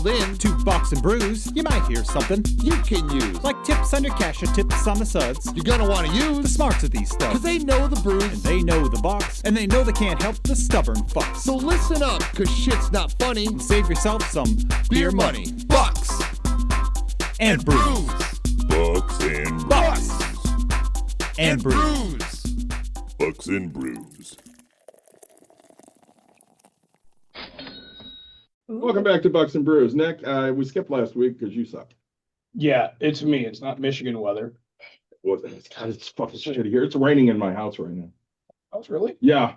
called in to Box and Brews, you might hear something you can use. like tips on your cash or tips on the suds. You're gonna want to The use smarts of these stuff. because they know the brews. And they know the box, and they know they can't help the stubborn fucks. So listen up, because shit's not funny. And save yourself some Beer money. Bucks. and brews. Bucks and Bucks brews. and brews. Bucks and brews. Welcome back to Bucks and Brews. Nick, we skipped last week because you suck. Yeah, it's me. It's not Michigan weather. God, it's fucking shitty here. It's raining in my house right now. Oh, really? Yeah.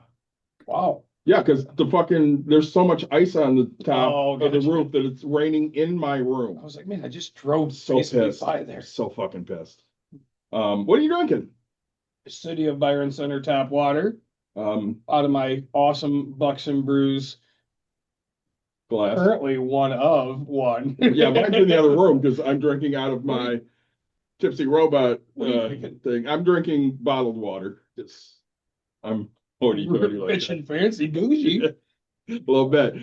Wow. Yeah, because there's so much ice on the top Oh, of the gotcha. roof that it's raining in my room. I was like, man, I just drove So basically pissed. by there. So fucking pissed. What are you drinking? City of Byron Center tap water Glass. out of my awesome Bucks and Brews. Currently one of one. Yeah, mine's in the other room because I'm drinking out of my Tipsy Robot What are you drinking? thing. I'm drinking bottled water. I'm hoity toity like Rich that. and fancy bougie. A little bit.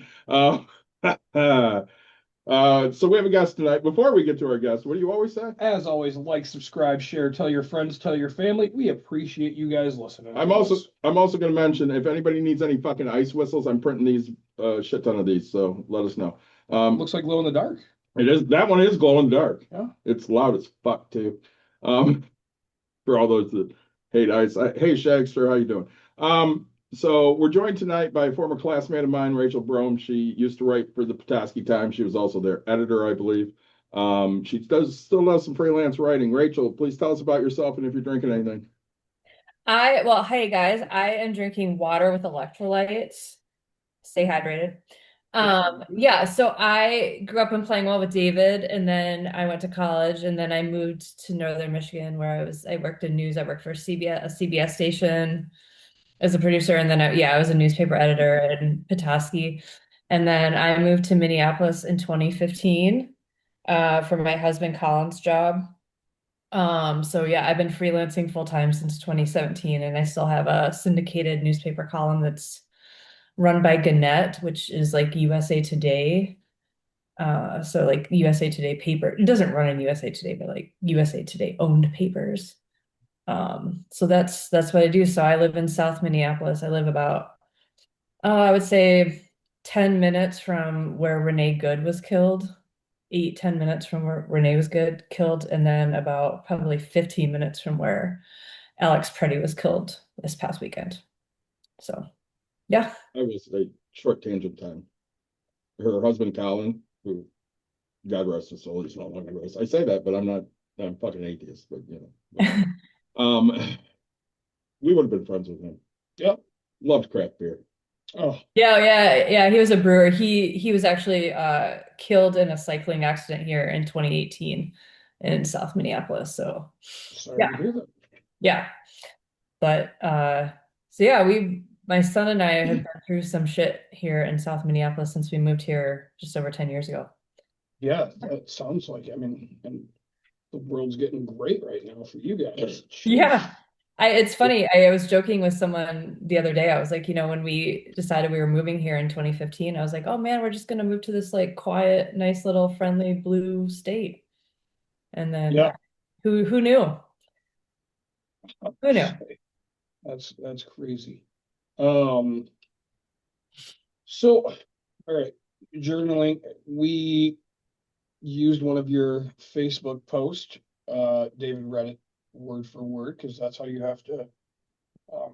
So we have a guest tonight. Before we get to our guest, what do you always say? As always, like, subscribe, share, tell your friends, tell your family. We appreciate you guys listening. I'm also going to mention if anybody needs any fucking ice whistles, I'm printing these shit ton of these. So let us know. Looks like glow in the dark. That one is glow in the dark. Yeah. It's loud as fuck too. For all those that hate ice. Hey Shagster, how you doing? So we're joined tonight by a former classmate of mine, Rachel Brougham. She used to write for the Petoskey Times. She was also their editor, I believe. She still does some freelance writing. Rachel, please tell us about yourself and if you're drinking anything. Hey guys, I am drinking water with electrolytes. Stay hydrated. So I grew up in playing well with David, and then I went to college, and then I moved to Northern Michigan where I worked in news. I worked for a CBS station as a producer, and then I was a newspaper editor in Petoskey. And then I moved to Minneapolis in 2015 for my husband Colin's job. I've been freelancing full time since 2017, and I still have a syndicated newspaper column that's run by Gannett, which is like USA Today. So like USA Today paper. It doesn't run in USA Today, but like USA Today owned papers. So that's what I do. So I live in South Minneapolis. I live about, I would say 10 minutes from where Renee Good was killed. 10 minutes from where Renee was killed, and then about probably 15 minutes from where Alex Preddy was killed this past weekend. So, yeah. I was a short tangent time. Her husband, Colin, who, God rest his soul, he's no longer with us. I say that, but I'm fucking atheist, but we would have been friends with him. Yep. Loved craft beer. Oh, Yeah. He was a brewer. He was actually killed in a cycling accident here in 2018 in South Minneapolis. So sorry to hear that. yeah. But my son and I have been through some shit here in South Minneapolis since we moved here just over 10 years ago. Yeah, that sounds like it. I mean, and the world's getting great right now for you guys. Yeah. It's funny. I was joking with someone the other day. I was like, when we decided we were moving here in 2015, I was like, oh man, we're just going to move to this like quiet, nice little friendly blue state. And then who knew? Who knew? That's crazy. So, all right, journaling. We used one of your Facebook posts. David read it word for word because that's how you have to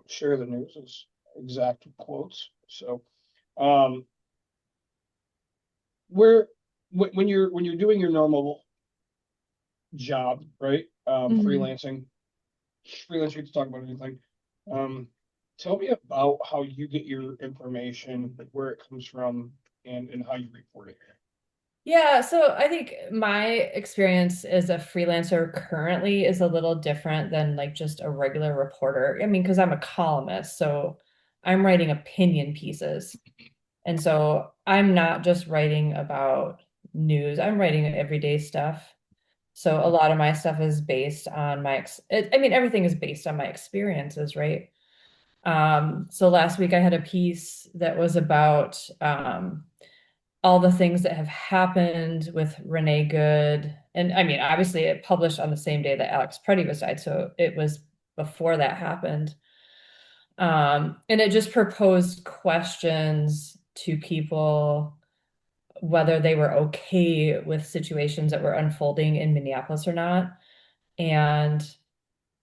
share the news, is exact quotes. So, when you're doing your normal job, right? Freelancing, freelance. You can talk about anything. Tell me about how you get your information, where it comes from, and how you report it. Yeah, so I think my experience as a freelancer currently is a little different than like just a regular reporter. I mean, because I'm a columnist, so I'm writing opinion pieces. And so I'm not just writing about news, I'm writing everyday stuff. So a lot of my stuff is based on everything is based on my experiences, right? So last week I had a piece that was about all the things that have happened with Renee Good. And I mean, obviously it published on the same day that Alex Preddy was died, so it was before that happened. And it just proposed questions to people whether they were okay with situations that were unfolding in Minneapolis or not. And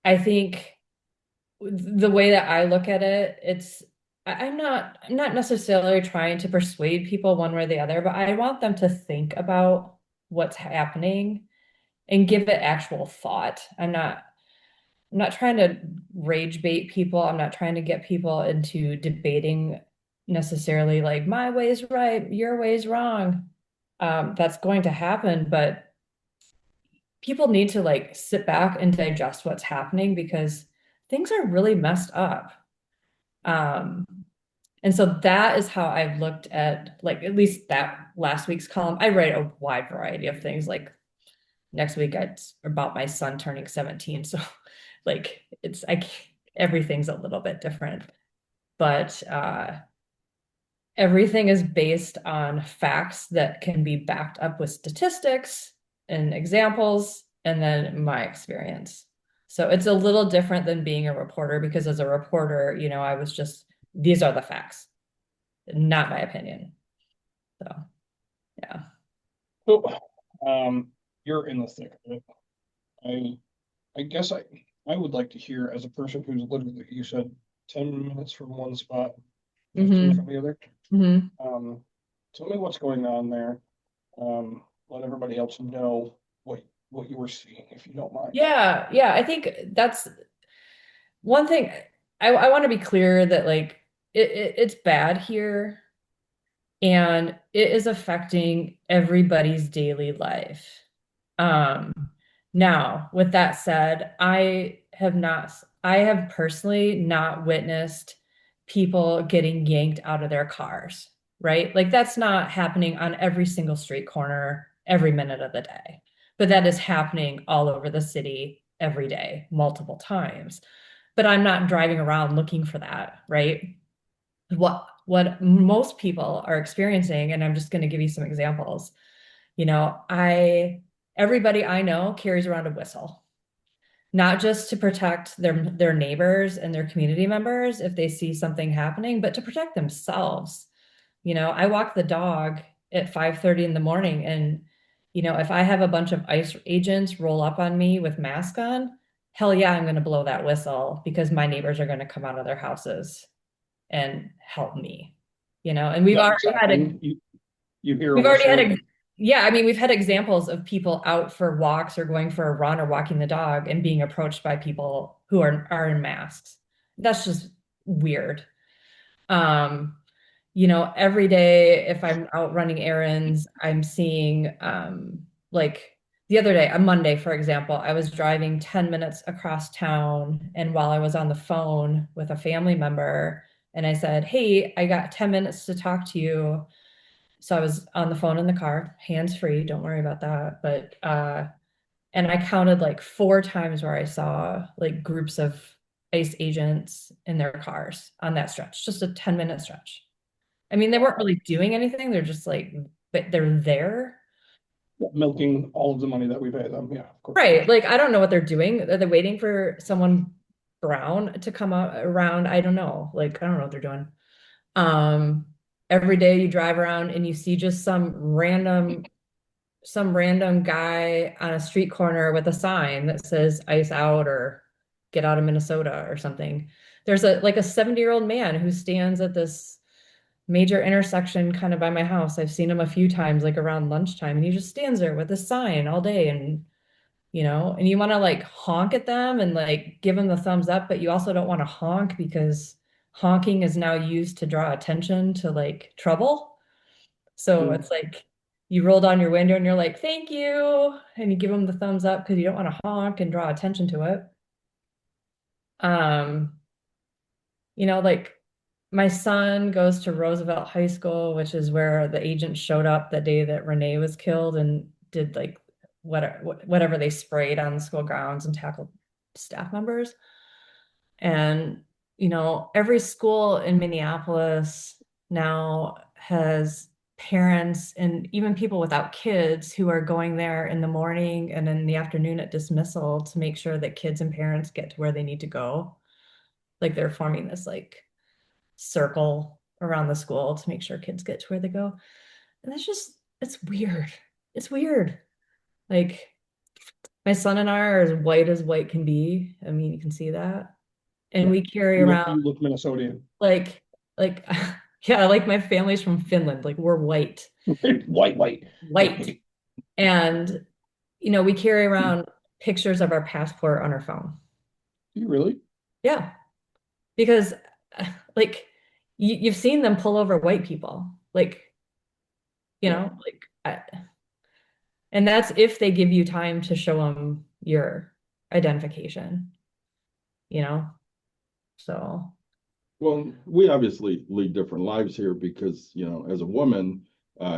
I think the way that I look at it, I'm not necessarily trying to persuade people one way or the other, but I want them to think about what's happening and give it actual thought. I'm not trying to rage bait people. I'm not trying to get people into debating necessarily like my way's right, your way's wrong. That's going to happen, but people need to like sit back and digest what's happening because things are really messed up. Um, and so that is how I've looked at like at least that last week's column. I write a wide variety of things. Like next week, it's about my son turning 17. So like everything's a little bit different, but everything is based on facts that can be backed up with statistics and examples, and then my experience. So it's a little different than being a reporter because as a reporter, I was just, these are the facts, not my opinion. So, yeah. So, you're in the thick of it. I guess I would like to hear as a person who's literally, you said 10 minutes from one spot, 15 from the other. Mm-hmm. Tell me what's going on there. Let everybody else know what you were seeing, if you don't mind. Yeah, I think that's one thing. I want to be clear that like it's bad here and it is affecting everybody's daily life. Now, with that said, I have personally not witnessed people getting yanked out of their cars, right? Like that's not happening on every single street corner every minute of the day, but that is happening all over the city every day, multiple times. But I'm not driving around looking for that, right? What most people are experiencing, and I'm just going to give you some examples. Everybody I know carries around a whistle, not just to protect their neighbors and their community members if they see something happening, but to protect themselves. I walk the dog at 5:30 in the morning, and if I have a bunch of ICE agents roll up on me with masks on, hell yeah, I'm going to blow that whistle because my neighbors are going to come out of their houses and help me. And we've already had you hear we've a already whistle. had yeah, I mean, we've had examples of people out for walks or going for a run or walking the dog and being approached by people who are in masks. That's just weird. Every day if I'm out running errands, I'm seeing like the other day, on Monday, for example, I was driving 10 minutes across town, and while I was on the phone with a family member, and I said, "Hey, I got 10 minutes to talk to you." So I was on the phone in the car, hands free, don't worry about that. But and I counted like 4 times where I saw like groups of ICE agents in their cars on that stretch, just a 10-minute stretch. I mean, they weren't really doing anything. They're just like, but they're there. Milking all of the money that we pay them. Yeah, of course. Right. Like, I don't know what they're doing. Are they waiting for someone brown to come around? I don't know. Like, I don't know what they're doing. Um, every day you drive around and you see just some random guy on a street corner with a sign that says ice out or get out of Minnesota or something. There's a 70-year-old man who stands at this major intersection kind of by my house. I've seen him a few times, like around lunchtime, and he just stands there with a sign all day. And you want to like honk at them and like give them the thumbs up, but you also don't want to honk because honking is now used to draw attention to like trouble. So it's like you roll down your window and you're like, thank you. And you give them the thumbs up because you don't want to honk and draw attention to it. Like my son goes to Roosevelt High School, which is where the agent showed up the day that Renee was killed and did like whatever they sprayed on the school grounds and tackled staff members. And every school in Minneapolis now has parents and even people without kids who are going there in the morning and in the afternoon at dismissal to make sure that kids and parents get to where they need to go. Like they're forming this like circle around the school to make sure kids get to where they go. And it's weird. It's weird. Like my son and I are as white can be. I mean, you can see that. And we carry You around look Minnesotan. like yeah, like my family's from Finland. Like we're white. White. And we carry around pictures of our passport on our phone. You really? Yeah. Because like you've seen them pull over white people. Like, and that's if they give you time to show them your identification, So, Well, we obviously lead different lives here because, as a woman,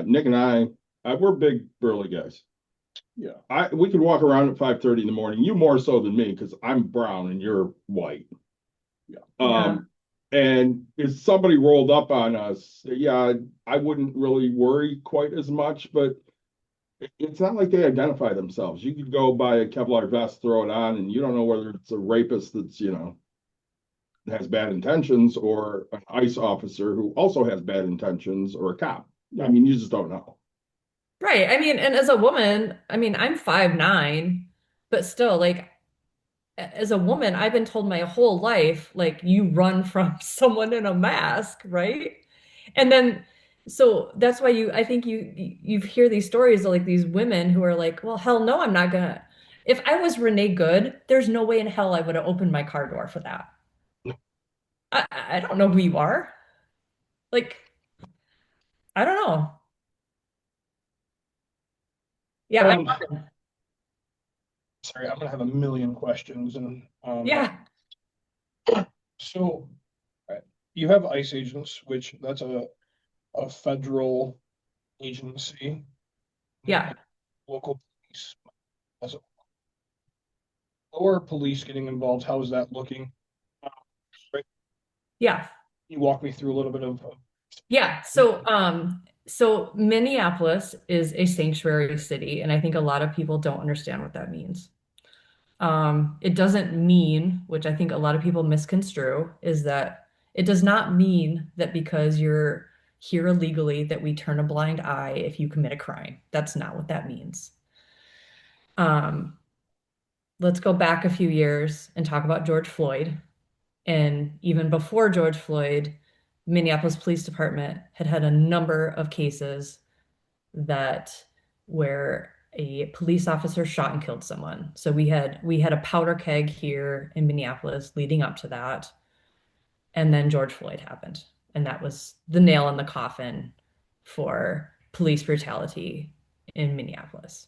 Nick and we're big, burly guys. Yeah. We could walk around at 5:30 in the morning. You more so than me because I'm brown and you're white. Yeah. And if somebody rolled up on us, yeah, I wouldn't really worry quite as much, but it's not like they identify themselves. You could go buy a Kevlar vest, throw it on, and you don't know whether it's a rapist that's, has bad intentions or an ICE officer who also has bad intentions or a cop. I mean, you just don't know. Right. I mean, and as a woman, I mean, I'm 5'9", but still, like, as a woman, I've been told my whole life, like, you run from someone in a mask, right? And then, so that's why I think you hear these stories of like these women who are like, well, hell no, I'm not gonna. If I was Renee Good, there's no way in hell I would have opened my car door for that. I don't know who you are. Like, I don't know. Yeah, Sorry, I'm gonna have a million questions and yeah, so you have ICE agents, which that's a federal agency. yeah. Local police. As a lower police getting involved, how is that looking? Right. Yeah. You walk me through a little bit of Yeah. So Minneapolis is a sanctuary city, and I think a lot of people don't understand what that means. It doesn't mean, which I think a lot of people misconstrue, is that it does not mean that because you're here illegally that we turn a blind eye if you commit a crime. That's not what that means. Let's go back a few years and talk about George Floyd. And even before George Floyd, Minneapolis Police Department had a number of cases where a police officer shot and killed someone. So we had a powder keg here in Minneapolis leading up to that. And then George Floyd happened. And that was the nail in the coffin for police brutality in Minneapolis.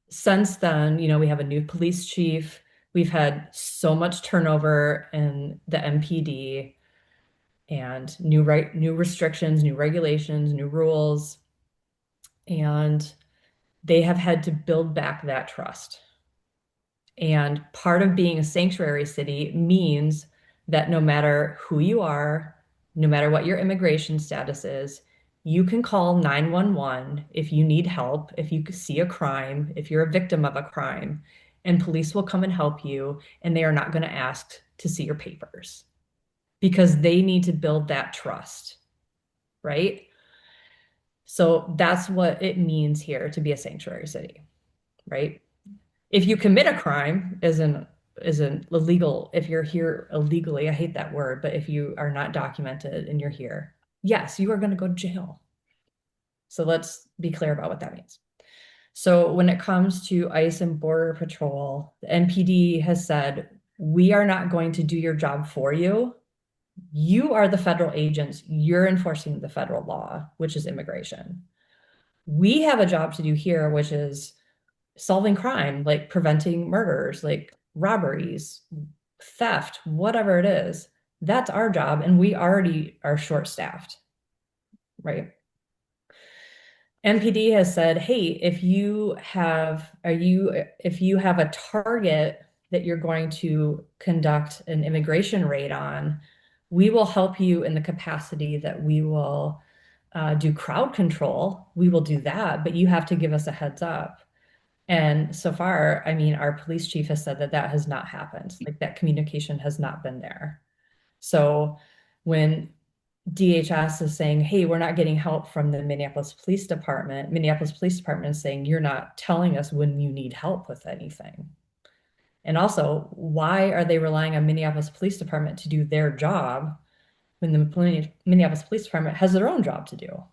Since then, we have a new police chief. We've had so much turnover in the MPD and new restrictions, new regulations, new rules. And they have had to build back that trust. And part of being a sanctuary city means that no matter who you are, no matter what your immigration status is, you can call 911 if you need help, if you see a crime, if you're a victim of a crime, and police will come and help you, and they are not going to ask to see your papers because they need to build that trust, right? So that's what it means here to be a sanctuary city, right? If you commit a crime, isn't illegal, if you're here illegally, I hate that word, but if you are not documented and you're here, yes, you are going to go to jail. So let's be clear about what that means. So when it comes to ICE and Border Patrol, the NPD has said, we are not going to do your job for you. You are the federal agents. You're enforcing the federal law, which is immigration. We have a job to do here, which is solving crime, like preventing murders, like robberies, theft, whatever it is. That's our job, and we already are short-staffed, right? NPD has said, hey, if you have a target that you're going to conduct an immigration raid on, we will help you in the capacity that we will do crowd control, we will do that, but you have to give us a heads up. And so far, I mean, our police chief has said that that has not happened. Like that communication has not been there. So when DHS is saying, hey, we're not getting help from the Minneapolis Police Department is saying, you're not telling us when you need help with anything. And also, why are they relying on Minneapolis Police Department to do their job when the Minneapolis Police Department has their own job to do?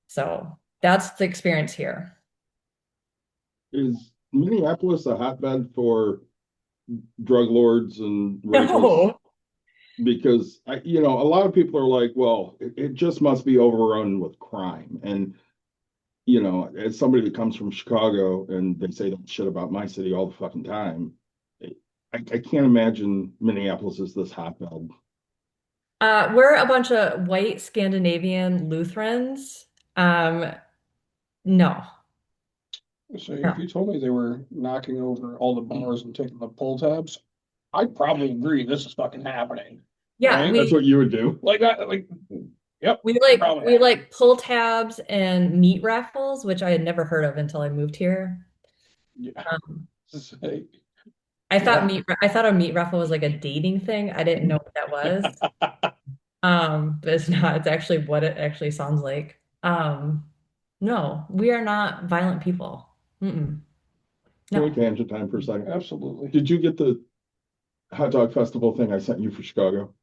So that's the experience here. Is Minneapolis a hotbed for drug lords and rapists? No. Because a lot of people are like, well, it just must be overrun with crime. And as somebody that comes from Chicago and they say that shit about my city all the fucking time, I can't imagine Minneapolis is this hotbed. We're a bunch of white Scandinavian Lutherans. No. So if you told me they were knocking over all the bars and taking the pull tabs, I'd probably agree this is fucking happening. Yeah, Right? That's what you would do. Like that, like, yep. we probably like pull tabs and meat raffles, which I had never heard of until I moved here. Yeah. I Yeah. I thought a meat raffle was like a dating thing. I didn't know what that was. But it's not. It's actually what it actually sounds like. No, we are not violent people. Mm-mm. Can we No. tangent time for a second? Absolutely. Did you get the hot dog festival thing I sent you for Chicago?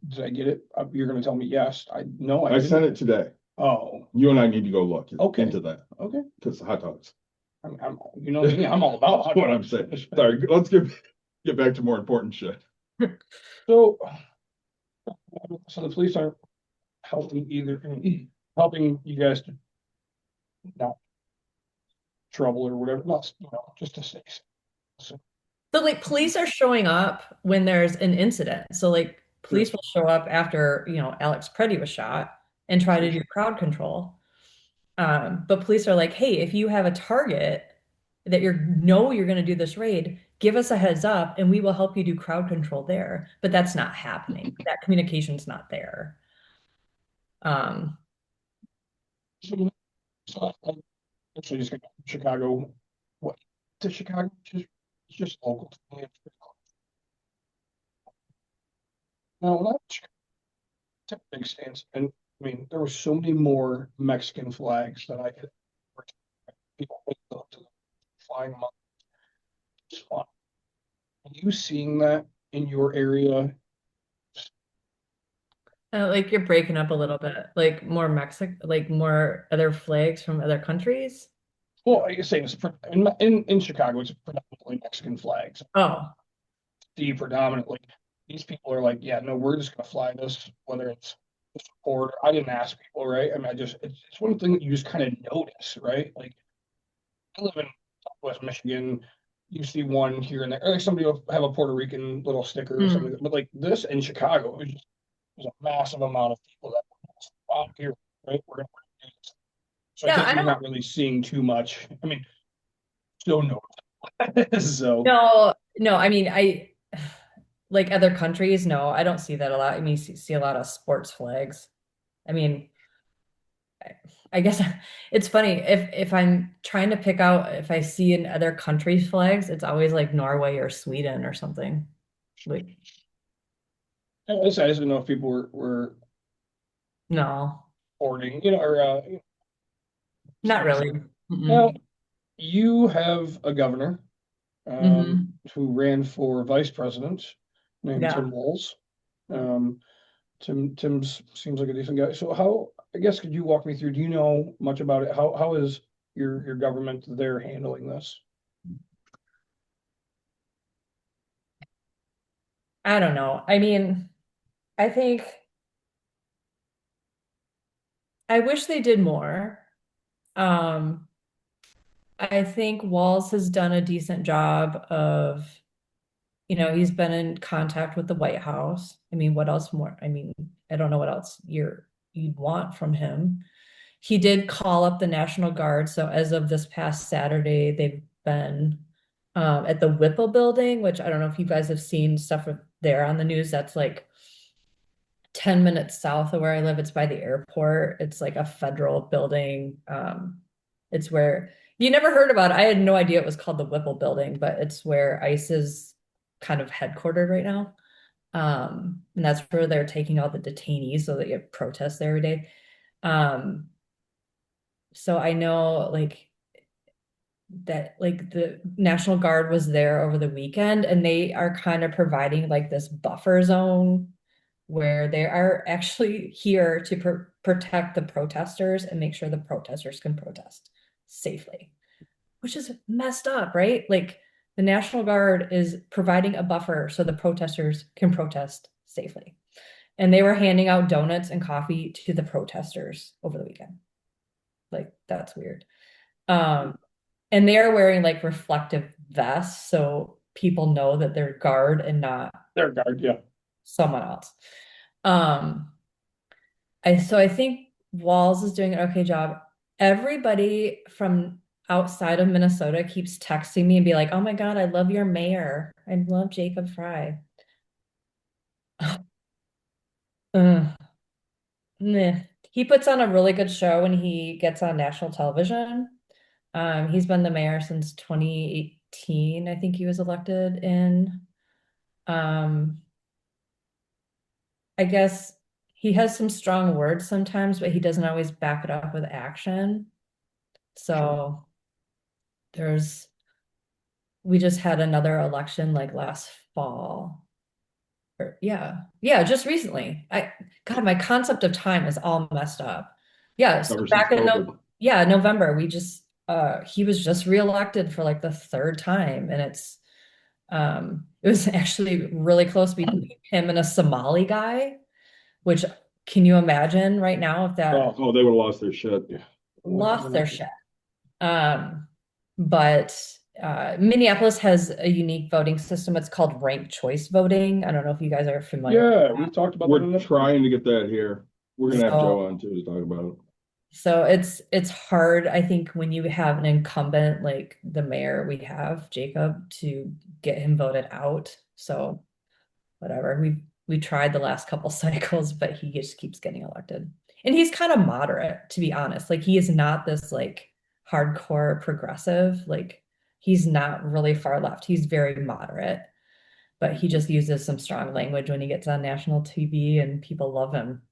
Did I get it? You're gonna tell me yes. I know I sent it today. Oh, You and I need to go look Okay. into that okay. because hot dogs. I'm you know me, I'm all about That's what I'm saying. Sorry, let's get back to more important shit. So, so the police aren't helping helping you guys to not trouble or whatever, not, just to stay safe. So, So like police are showing up when there's an incident. So like police will show up after, Alex Preddy was shot and try to do crowd control. But police are like, hey, if you have a target that you're going to do this raid, give us a heads up and we will help you do crowd control there. But that's not happening. That communication's not there. so I actually just got to Chicago. What to Chicago? It's just local to me. It's pretty close. Now, when I was in Chicago, it's a big stance, and I mean, there were so many more Mexican flags that I could. People picked up to flying them up. It's fun. Are you seeing that in your area? Like you're breaking up a little bit, like more like more other flags from other countries. Well, like I say, in Chicago, it's predominantly Mexican flags. Oh, Predominantly, these people are like, yeah, no, we're just gonna fly this, whether it's support. I didn't ask people, right? I mean, it's one thing that you just kind of notice, right? Like, I live in Southwest Michigan. You see one here and there, or like somebody will have a Puerto Rican little sticker or something. But like this in Chicago, there's a massive amount of people that out here, right? We're gonna do this. So yeah, I think you're not really seeing too much. I mean, still no. So no, I mean, like other countries, no, I don't see that a lot. I mean, you see a lot of sports flags. I mean, I guess it's funny if I'm trying to pick out if I see in other countries' flags, it's always like Norway or Sweden or something. Like, I just didn't know if people were no, hoarding, not really. Now, you have a governor who ran for vice president named Yeah. Tim Walz. Tim seems like a decent guy. So I guess could you walk me through? Do you know much about it? How is your government there handling this? I don't know. I mean, I think I wish they did more. Um, I think Walls has done a decent job of, he's been in contact with the White House. I mean, what else more? I mean, I don't know what else you'd want from him. He did call up the National Guard. So as of this past Saturday, they've been at the Whipple building, which I don't know if you guys have seen stuff there on the news. That's like 10 minutes south of where I live. It's by the airport. It's like a federal building. It's where you never heard about it. I had no idea it was called the Whipple Building, but it's where ICE is kind of headquartered right now. And that's where they're taking all the detainees so that you have protests there every day. So I know like that like the National Guard was there over the weekend and they are kind of providing like this buffer zone where they are actually here to protect the protesters and make sure the protesters can protest safely, which is messed up, right? Like the National Guard is providing a buffer so the protesters can protest safely. And they were handing out donuts and coffee to the protesters over the weekend. Like that's weird. And they are wearing like reflective vests so people know that they're guard and not Their guard, yeah. someone else. I think Walls is doing an okay job. Everybody from outside of Minnesota keeps texting me and be like, "Oh my God, I love your mayor. I love Jacob Fry." Meh. He puts on a really good show when he gets on national television. He's been the mayor since 2018. I think he was elected in. I guess he has some strong words sometimes, but he doesn't always back it up with action. So we just had another election like last fall. Yeah, just recently. God, my concept of time is all messed up. Yeah, so Ever since back in COVID. November, he was just reelected for like the third time, and it was actually really close between him and a Somali guy, which can you imagine right now if that Well, Oh, they would have lost their shit. Yeah. lost their shit? But Minneapolis has a unique voting system. It's called ranked choice voting. I don't know if you guys are familiar. yeah, we've talked about that. We're trying to get that here. We're gonna have So- Joe on too to talk about it. So it's hard, I think, when you have an incumbent like the mayor we have, Jacob, to get him voted out. So whatever. We tried the last couple cycles, but he just keeps getting elected. And he's kind of moderate, to be honest. Like he is not this like hardcore progressive. Like he's not really far left. He's very moderate, but he just uses some strong language when he gets on national TV and people love him.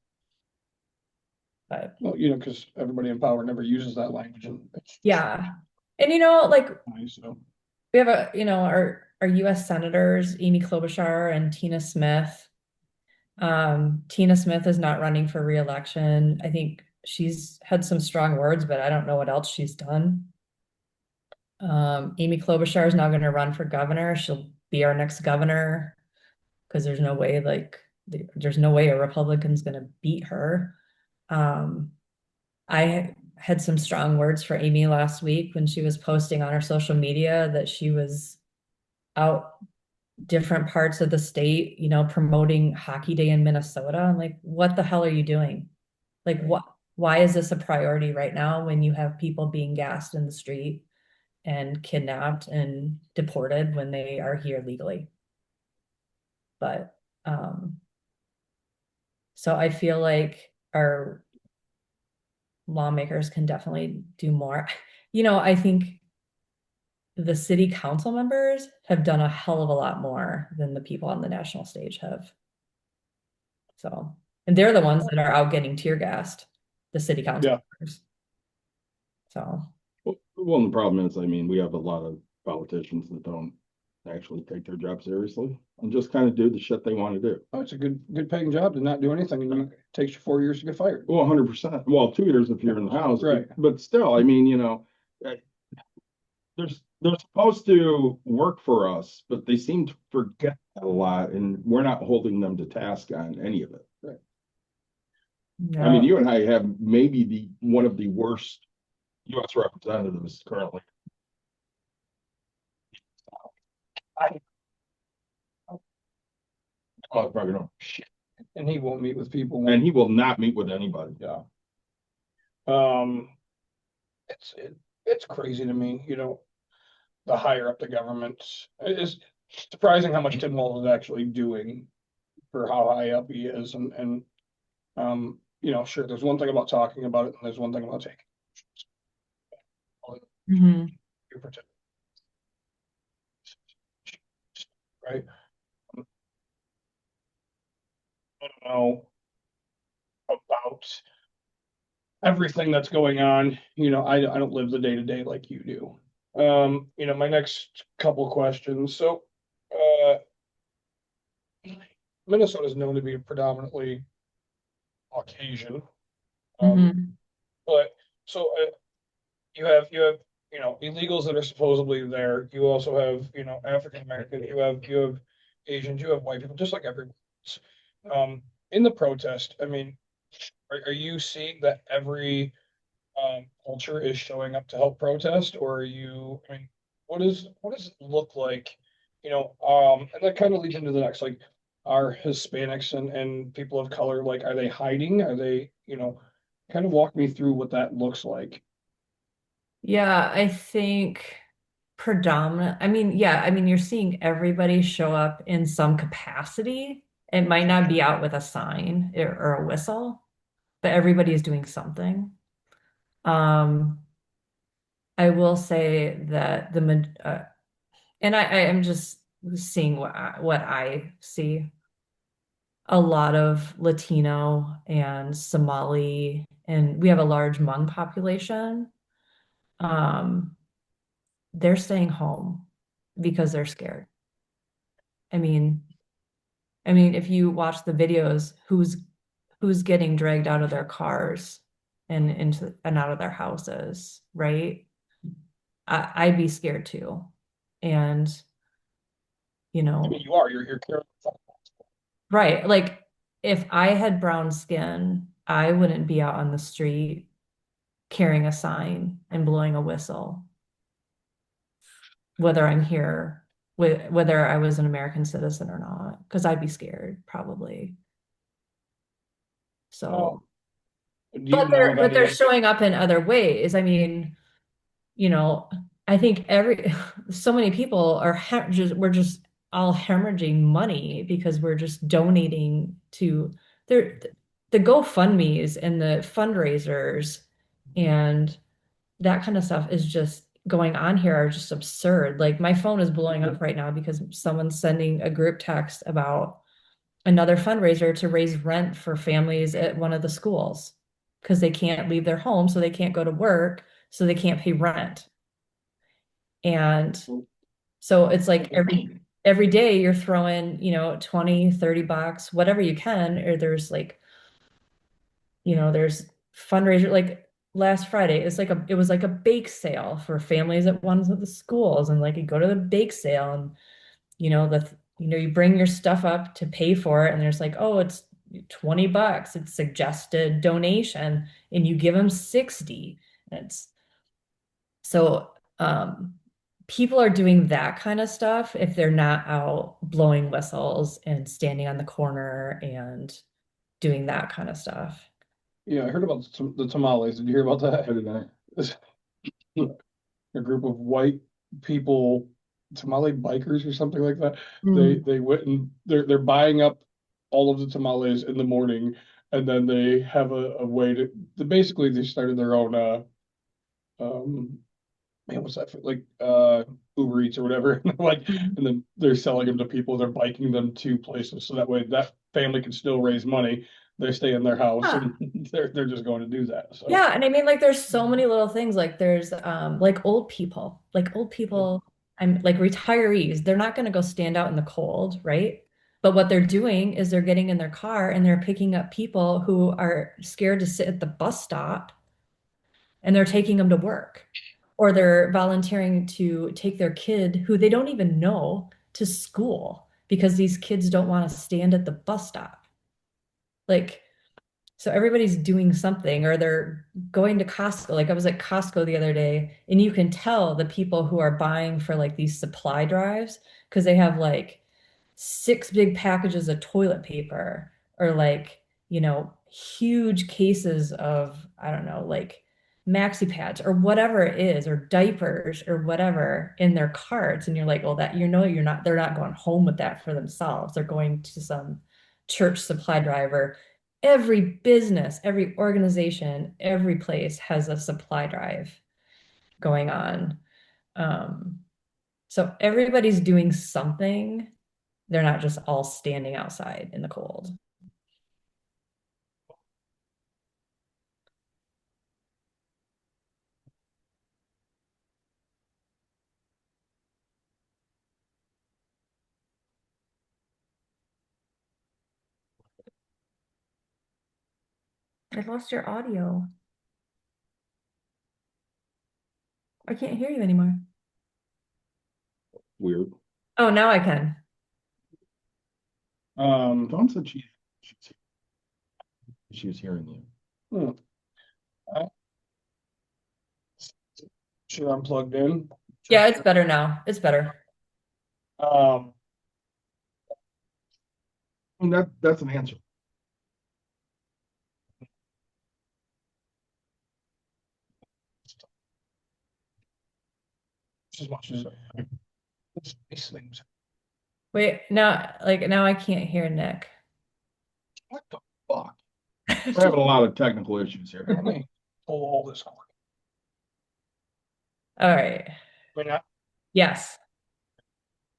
But Well, because everybody in power never uses that language, and it's yeah. And like nice, so. we have our US senators, Amy Klobuchar and Tina Smith. Tina Smith is not running for re-election. I think she's had some strong words, but I don't know what else she's done. Amy Klobuchar is now going to run for governor. She'll be our next governor because there's no way there's no way a Republican's going to beat her. I had some strong words for Amy last week when she was posting on her social media that she was out different parts of the state, promoting Hockey Day in Minnesota. I'm like, what the hell are you doing? Like, why is this a priority right now when you have people being gassed in the street and kidnapped and deported when they are here legally? But, so I feel like our lawmakers can definitely do more. I think the city council members have done a hell of a lot more than the people on the national stage have. So, and they're the ones that are out getting tear gassed, the city council members. So, Well, the problem is, I mean, we have a lot of politicians that don't actually take their job seriously and just kind of do the shit they want to do. Oh, it's a good paying job to not do anything, and it takes you 4 years to get fired. Well, 100%. Well, 2 years if you're in the house, Right. But still, I mean, they're supposed to work for us, but they seem to forget a lot, and we're not holding them to task on any of it. Right. no. I mean, you and I have maybe one of the worst U.S. representatives currently. Motherfucker, no shit. And he won't meet with people. And he will not meet with anybody. Yeah. It's crazy to me, the higher up the government. It is surprising how much Tim Walz is actually doing for how high up he is, and Sure, there's one thing about talking about it, and there's one thing about taking. Mhm. You're protected, right? I don't know about everything that's going on. I don't live the day to day like you do. My next couple questions. So, uh, Minnesota is known to be predominantly Caucasian. Um, Mhm. but so you have illegals that are supposedly there. You also have African American. You have Asians. You have white people, just like everyone else. Um, in the protest, I mean, are you seeing that every culture is showing up to help protest, or are you? I mean, what does it look like? And that kind of leads into the next, like, are Hispanics and people of color, like, are they hiding? Are they, kind of walk me through what that looks like. Yeah, I think I mean, yeah, I mean, you're seeing everybody show up in some capacity. It might not be out with a sign or a whistle, but everybody is doing something. Um, I will say that and I am just seeing what I see. A lot of Latino and Somali, and we have a large Hmong population. Um, they're staying home because they're scared. I mean, if you watch the videos, who's getting dragged out of their cars and into and out of their houses, right? I'd be scared too. And, you I mean, know, you're carrying. right, like if I had brown skin, I wouldn't be out on the street carrying a sign and blowing a whistle, whether I'm here, whether I was an American citizen or not, because I'd be scared probably. Oh, So, do you know of but they're any? showing up in other ways. I mean, you know, I think so many people are we're just all hemorrhaging money because we're just donating to their the GoFundMe's and the fundraisers and that kind of stuff is just going on here are just absurd. Like my phone is blowing up right now because someone's sending a group text about another fundraiser to raise rent for families at one of the schools because they can't leave their home, so they can't go to work, so they can't pay rent. And so it's like every day you're throwing, 20, $30, whatever you can, or there's fundraiser like last Friday, it was like a bake sale for families at one of the schools. And like you go to the bake sale and you bring your stuff up to pay for it, and there's like, oh, it's $20, it's suggested donation, and you give them 60. And it's so people are doing that kind of stuff if they're not out blowing whistles and standing on the corner and doing that kind of stuff. Yeah, I heard about the tamales. Did you hear about that? I did not. A group of white people, tamale bikers or something like that. They Mm. they went and they're buying up all of the tamales in the morning, and then they have a way to basically they started their own um man, what's that for? Like Uber Eats or whatever. Like, and then they're selling them to people, they're biking them to places. So that way that family can still raise money. They stay in their house Yeah. and they're just going to do that. So Yeah, and I mean like there's so many little things like there's like old people I'm like retirees, they're not going to go stand out in the cold, right? But what they're doing is they're getting in their car and they're picking up people who are scared to sit at the bus stop and they're taking them to work. Or they're volunteering to take their kid who they don't even know to school because these kids don't want to stand at the bus stop. Like so everybody's doing something or they're going to Costco. Like I was at Costco the other day and you can tell the people who are buying for like these supply drives because they have like 6 big packages of toilet paper or like, huge cases of, I don't know, like maxi pads or whatever it is, or diapers or whatever in their carts. And you're like, well, they're not going home with that for themselves. They're going to some church supply driver every business, every organization, every place has a supply drive going on. So everybody's doing something. They're not just all standing outside in the cold. I lost your audio. I can't hear you anymore. Weird. Oh, now I can. Dawn said she was hearing you. Hmm. Sure, I'm plugged in. Yeah, it's better now. It's better. Um, I mean, that's an answer. just as much as these things. Wait, now I can't hear Nick. What the fuck? We're having a lot of technical issues here. Let me pull all this cord. All right. Hear me now? Yes.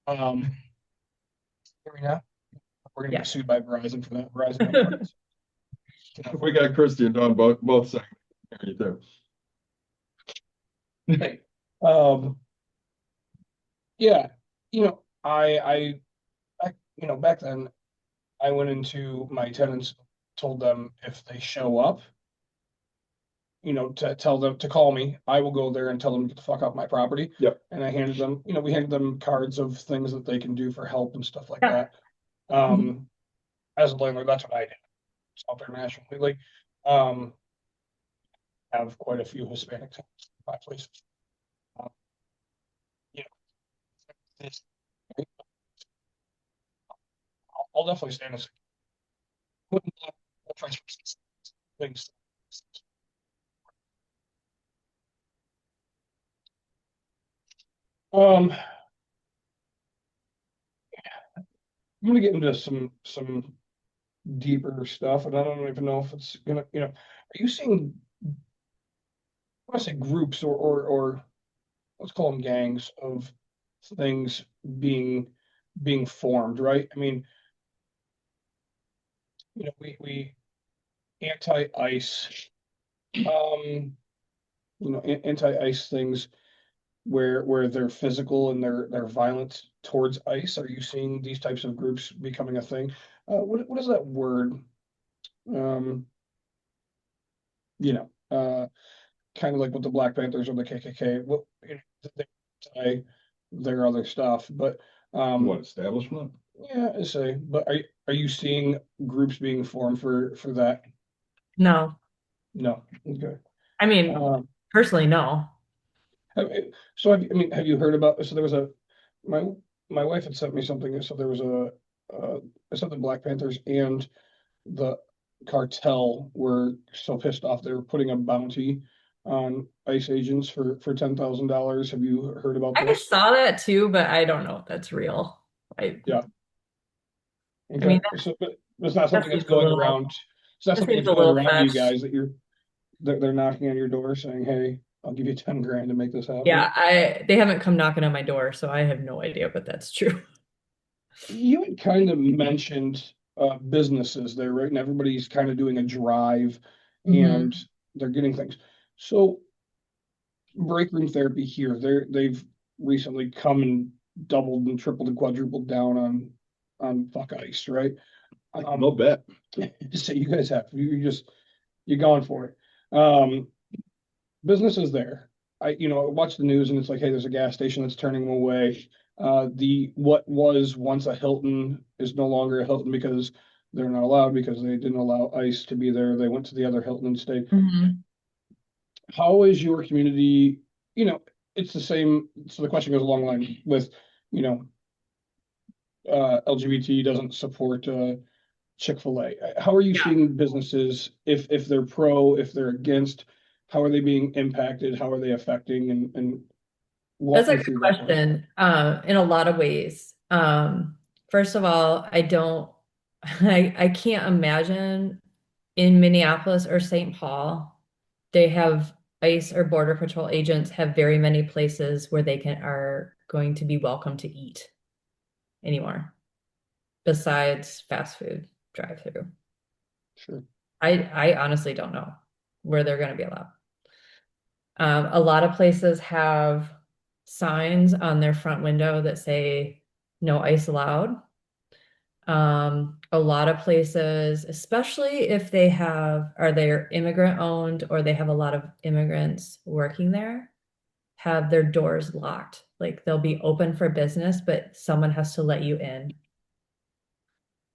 Hear me now? We're gonna Yeah. get sued by Verizon for that. Verizon. We got Christy and Dawn both saying hear you too. Hey, yeah, back then, I went into my tenants, told them if they show up, to tell them to call me. I will go there and tell them to get the fuck off my property. Yep. And I handed them, we handed them cards of things that they can do for help and stuff like Yeah. that. As a landlord, that's what I did. It's out there nationally. Have quite a few Hispanic tenants in my place. This, I'll definitely stand as things. I'm gonna get into some deeper stuff, and I don't even know if it's gonna, are you seeing, I want to say groups or let's call them gangs of things being formed, right? I mean, we anti-ice, anti-ice things where they're physical and they're violent towards ice. Are you seeing these types of groups becoming a thing? What is that word? Kind of like with the Black Panthers or the KKK. Well, they their other stuff, but What establishment? yeah, I say. But are you seeing groups being formed for that? No. No. Okay. I mean, personally, no. So have you heard about? So there was my wife had sent me something. So there was I said the Black Panthers and the cartel were so pissed off they were putting a bounty on ICE agents for $10,000. Have you heard about I this? saw that too, but I don't know if that's real. Yeah. I mean, but it's not something that's seems a going little- around. It's not that something seems that's a going little around you fetched. guys they're knocking on your door saying, "Hey, I'll give you 10 grand to make this happen." Yeah, they haven't come knocking on my door, so I have no idea, but that's true. You had kind of mentioned businesses there, right? And everybody's kind of doing a drive and they're getting things. So break room therapy here, they've recently come and doubled and tripled and quadrupled down on fuck ice, right? No bet. So you guys have you're going for it. Business is there. I watch the news and it's like, hey, there's a gas station that's turning them away. What was once a Hilton is no longer a Hilton because they're not allowed because they didn't allow ICE to be there. They went to the other Hilton and stayed. How is your community? It's the same. So the question goes along the line with, LGBT doesn't support Chick-fil-A. How are you seeing businesses if they're pro, if they're against? How are they being impacted? How are they affecting and That's a good question, in a lot of ways. First of all, I can't imagine in Minneapolis or St. Paul, they have ICE or Border Patrol agents have very many places where they are going to be welcome to eat anymore, besides fast food drive-through. Sure. I honestly don't know where they're going to be allowed. A lot of places have signs on their front window that say no ice allowed. A lot of places, especially if they're immigrant owned or they have a lot of immigrants working there, have their doors locked. Like they'll be open for business, but someone has to let you in.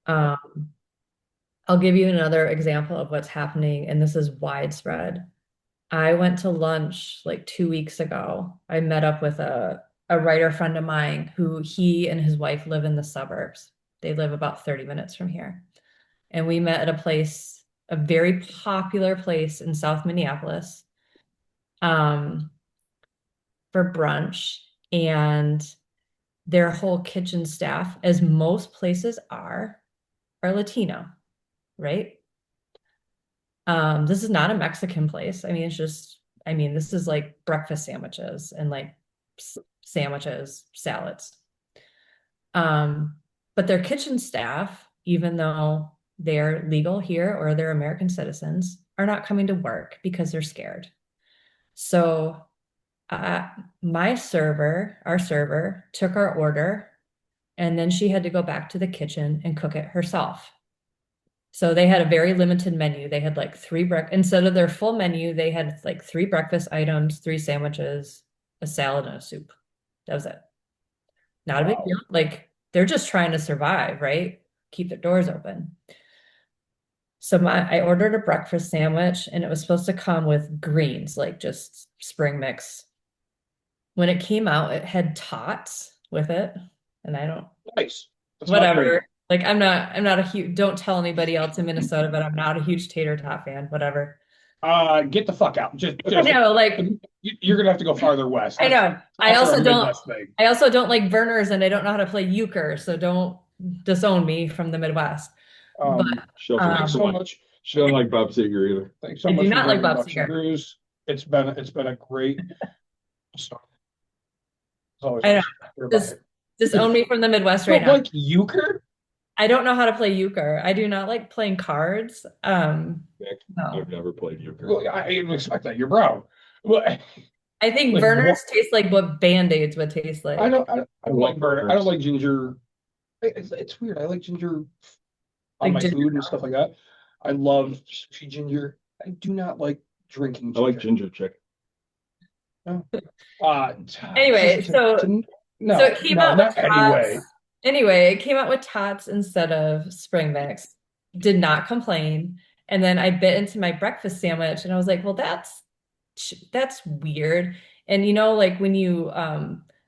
I'll give you another example of what's happening, and this is widespread. I went to lunch like 2 weeks ago. I met up with a writer friend of mine who he and his wife live in the suburbs. They live about 30 minutes from here. And we met at a place, a very popular place in South Minneapolis, for brunch. And their whole kitchen staff, as most places are Latino, right? This is not a Mexican place. I mean, this is like breakfast sandwiches and like sandwiches, salads. But their kitchen staff, even though they're legal here or they're American citizens, are not coming to work because they're scared. So our server took our order, and then she had to go back to the kitchen and cook it herself. So they had a very limited menu. They had like instead of their full menu, they had like 3 breakfast items, 3 sandwiches, a salad, and a soup. That was it. Not a big deal. Like they're just trying to survive, right? Keep their doors open. So I ordered a breakfast sandwich, and it was supposed to come with greens, like just spring mix. When it came out, it had tots with it, and I don't. Nice. That's Whatever. Like I'm not a huge, don't tell anybody else in Minnesota, but I'm not a huge tater tot fan, whatever. Get the fuck out. I know, like you're gonna have to go farther west. I know. I That's also our don't Midwest thing. I also don't like burners, and I don't know how to play euchre, so don't disown me from the Midwest. But Thanks so much. She don't like Bob Seger either. Thanks so I much do for not like joining Bob Bucks and Seger. Brews. It's been a great start. It's always I know. nice to hear about it. Disown me from the Midwest right Don't now. like euchre? I don't know how to play euchre. I do not like playing cards. Nick, No. I've never played euchre. Well, I didn't expect that. You're brown. Well, I think Like, burners taste like what Band-Aids would taste like. I don't like burner. I burners. don't like ginger. It's weird. I like ginger on Like my ginger food and stuff like that. I love sushi ginger. I do not like drinking I like ginger chicken. Anyway, so it came out with not anyway. tots. Anyway, it came out with tots instead of spring mix. Did not complain. And then I bit into my breakfast sandwich, and I was like, well, that's weird. And like when you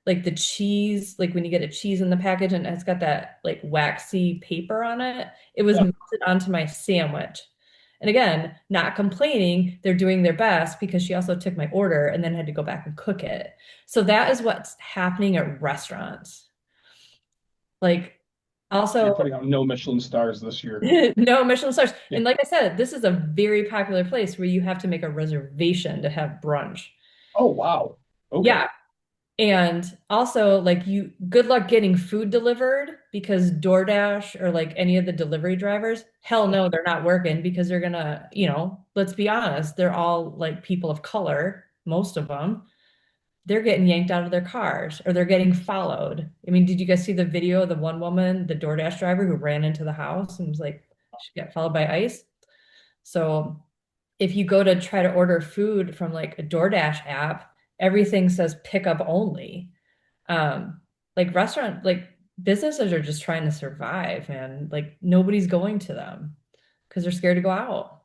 like the cheese, like when you get a cheese in the package and it's got that like waxy paper on it, it was melted onto my sandwich. And again, not complaining, they're doing their best because she also took my order and then had to go back and cook it. So that is what's happening at restaurants. Like also You're putting out no Michelin stars this year. no Michelin stars. Yeah. And like I said, this is a very popular place where you have to make a reservation to have brunch. Oh, wow. Okay. Yeah. And also like good luck getting food delivered, because DoorDash or like any of the delivery drivers, hell no, they're not working because they're gonna, let's be honest, they're all like people of color, most of them. They're getting yanked out of their cars or they're getting followed. I mean, did you guys see the video of the one woman, the DoorDash driver, who ran into the house and was like, she got followed by ICE? So if you go to try to order food from like a DoorDash app, everything says pickup only. Like businesses are just trying to survive, and like nobody's going to them because they're scared to go out.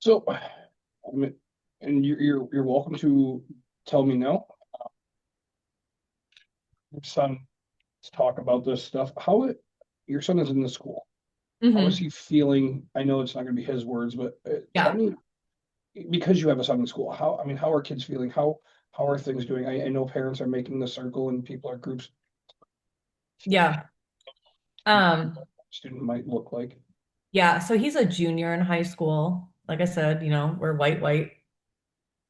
So, and you're welcome to tell me no. Your son, let's talk about this stuff. Your son is in the school. Mhm. How is he feeling? I know it's not going to be his words, but tell me, because you have a son in school, how are kids feeling? How are things doing? I know parents are making the circle and people are groups. Yeah. Student might look like. Yeah, so he's a junior in high school. Like I said, we're white, white.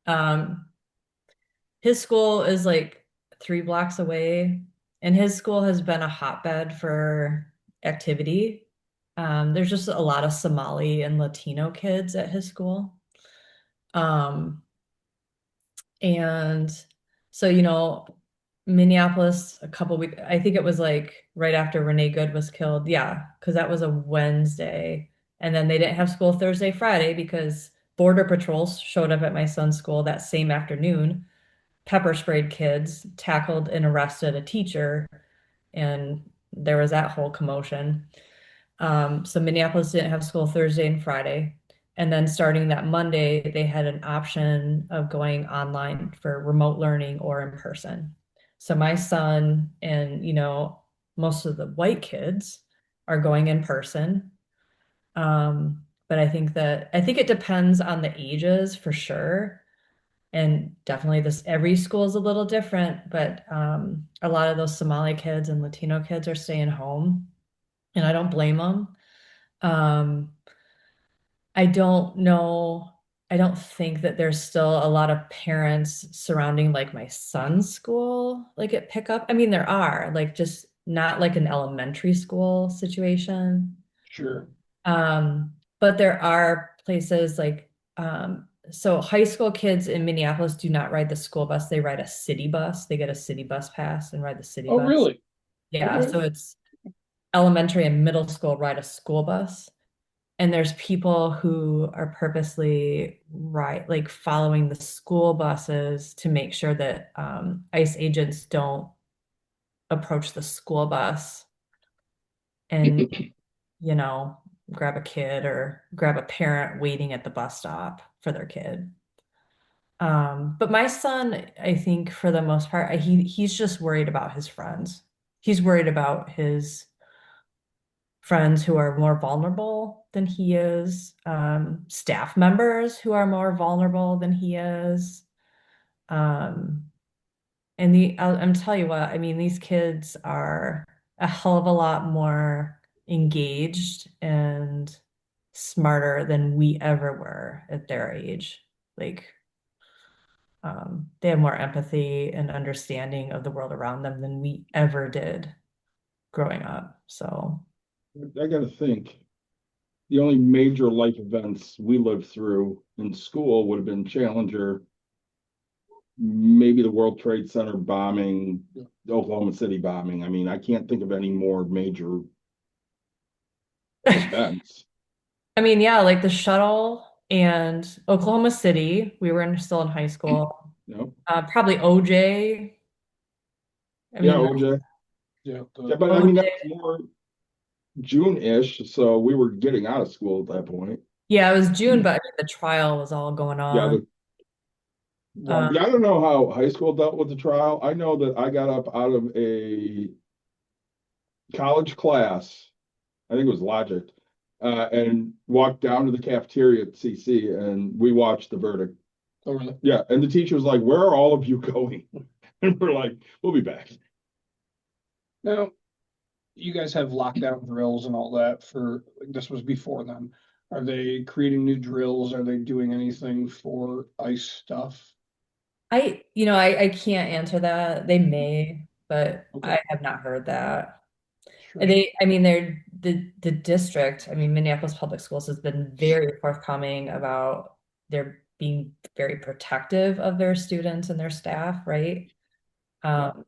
Um, his school is like 3 blocks away, and his school has been a hotbed for activity. There's just a lot of Somali and Latino kids at his school. Um, and so, Minneapolis a couple weeks, I think it was like right after Renee Good was killed. Yeah, because that was a Wednesday. And then they didn't have school Thursday, Friday because Border Patrol showed up at my son's school that same afternoon, pepper sprayed kids, tackled and arrested a teacher, and there was that whole commotion. So Minneapolis didn't have school Thursday and Friday. And then starting that Monday, they had an option of going online for remote learning or in person. So my son and, most of the white kids are going in person. But I think it depends on the ages for sure. And definitely every school is a little different, but a lot of those Somali kids and Latino kids are staying home, and I don't blame them. Um, I don't know. I don't think that there's still a lot of parents surrounding like my son's school, like at pickup. I mean, there are like just not like an elementary school situation. Sure. But there are places like, so high school kids in Minneapolis do not ride the school bus. They ride a city bus. They get a city bus pass and ride the city Oh, bus. really? Yeah. Okay. So it's elementary and middle school ride a school bus. And there's people who are purposely like following the school buses to make sure that ICE agents don't approach the school bus and, you know, grab a kid or grab a parent waiting at the bus stop for their kid. But my son, I think for the most part, he's just worried about his friends. He's worried about his friends who are more vulnerable than he is, staff members who are more vulnerable than he is. Um, and I'm tell you what, I mean, these kids are a hell of a lot more engaged and smarter than we ever were at their age. Like, they have more empathy and understanding of the world around them than we ever did growing up. So, I gotta think. The only major life events we lived through in school would have been Challenger, maybe the World Trade Center bombing, the Oklahoma City bombing. I mean, I can't think of any more major events. I mean, yeah, like the shuttle and Oklahoma City, we were still in high school. You know? Probably OJ. I Yeah, mean, OJ. Yeah. Yeah, but I mean OJ. that's more June-ish, so we were getting out of school at that point. Yeah, it was June, but I mean, the trial was all going Yeah, on. Um, yeah, I don't know how high school dealt with the trial. I know that I got up out of a college class, I think it was logic, and walked down to the cafeteria at CC, and we watched the verdict. Oh, really? Yeah, and the teacher was like, "Where are all of you going?" And we're like, "We'll be back." Now, you guys have lockdown drills and all that this was before then. Are they creating new drills? Are they doing anything for ICE stuff? I can't answer that. They may, but Okay. I have not heard that. Sure. I mean, the district, I mean, Minneapolis Public Schools has been very forthcoming about their being very protective of their students and their staff, right? Um,